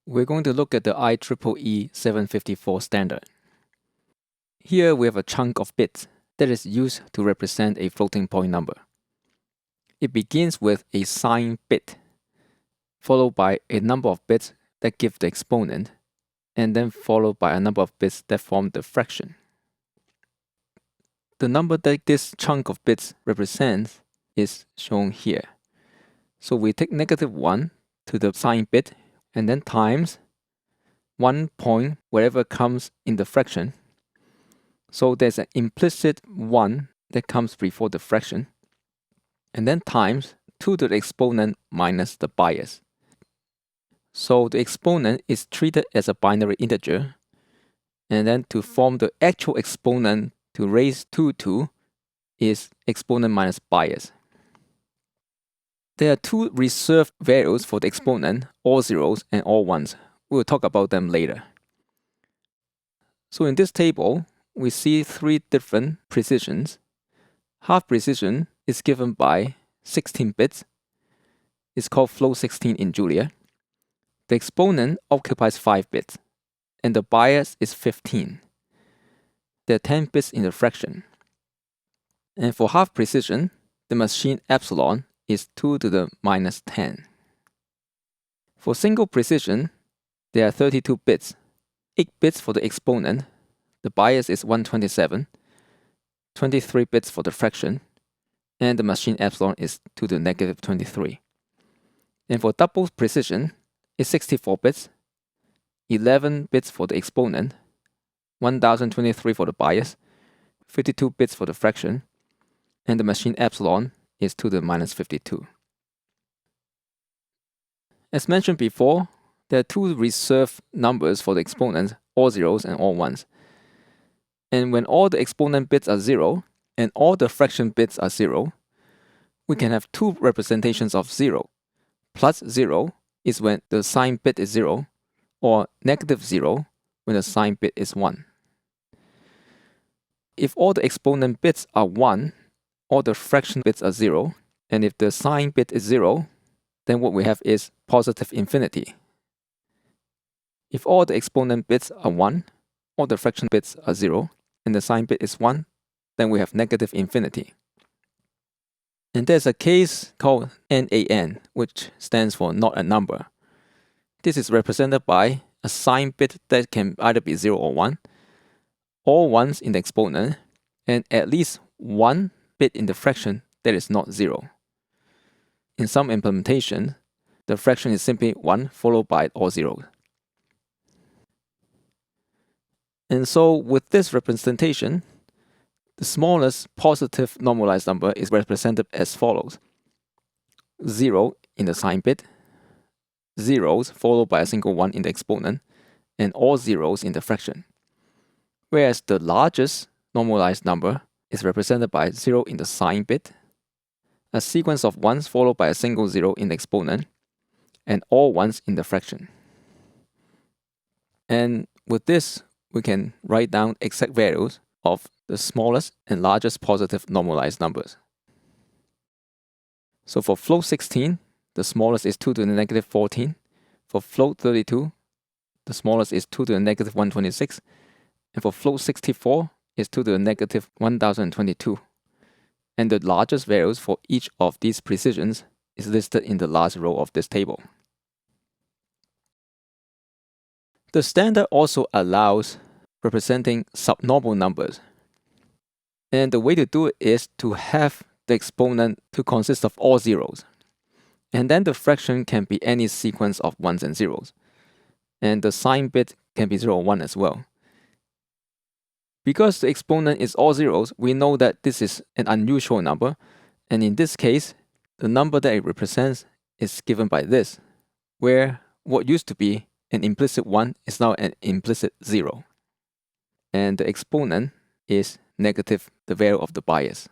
we're going to look at the Ieee 754 standard. Here we have a chunk of bits that is used to represent a floating point number. It begins with a sign bit, followed by a number of bits that give the exponent, and then followed by a number of bits that form the fraction. The number that this chunk of bits represents is shown here. So we take -1 to the sign bit, and then times 1 point wherever comes in the fraction. So there's an implicit 1 that comes before the fraction, and then times 2 to the exponent minus the bias. So the exponent is treated as a binary integer, and then to form the actual exponent to raise 2 to is exponent minus bias. There are two reserved values for the exponent, all zeros and all ones. We'll talk about them later. So in this table, we see three different precisions. Half precision is given by 16 bits. It's called float 16 in Julia. The exponent occupies 5 bits, and the bias is 15. There are 10 bits in the fraction. And for half precision, the machine epsilon is 2 to the minus 10. For single precision, there are 32 bits, 8 bits for the exponent, the bias is 127, 23 bits for the fraction, and the machine epsilon is 2 to the negative 23. And for double precision, it's 64 bits, 11 bits for the exponent, 1023 for the bias, 52 bits for the fraction, and the machine epsilon is 2 to the minus 52. As mentioned before, there are two reserved numbers for the exponents, all zeros and all ones. And when all the exponent bits are 0 and all the fraction bits are 0, we can have two representations of 0. Plus 0 is when the sign bit is 0, or -0 when the sign bit is 1. If all the exponent bits are 1, all the fraction bits are 0, and if the sign bit is 0, then what we have is positive infinity. If all the exponent bits are 1, all the fraction bits are 0, and the sign bit is 1, then we have negative infinity. And there's a case called NaN, which stands for not a number. This is represented by a sign bit that can either be 0 or 1, all ones in the exponent, and at least one bit in the fraction that is not 0. In some implementation, the fraction is simply 1 followed by all zeros. And so with this representation, the smallest positive normalized number is represented as follows. 0 in the sign bit, zeros followed by a single 1 in the exponent, and all zeros in the fraction. Whereas the largest normalized number is represented by 0 in the sign bit, a sequence of 1s followed by a single 0 in the exponent, and all 1s in the fraction. And with this, we can write down exact values of the smallest and largest positive normalized numbers. So for float 16, the smallest is 2 to the negative 14. For float 32, the smallest is 2 to the negative 126. And for float 64 is 2 to the negative 1022. And the largest values for each of these precisions is listed in the last row of this table. The standard also allows representing subnormal numbers. And the way to do it is to have the exponent to consist of all zeros. And then the fraction can be any sequence of 1s and 0s. And the sign bit can be 0 or 1 as well. Because the exponent is all zeros, we know that this is an unusual number. And in this case, the number that it represents is given by this, where what used to be an implicit 1 is now an implicit 0. And the exponent is negative the value of the bias.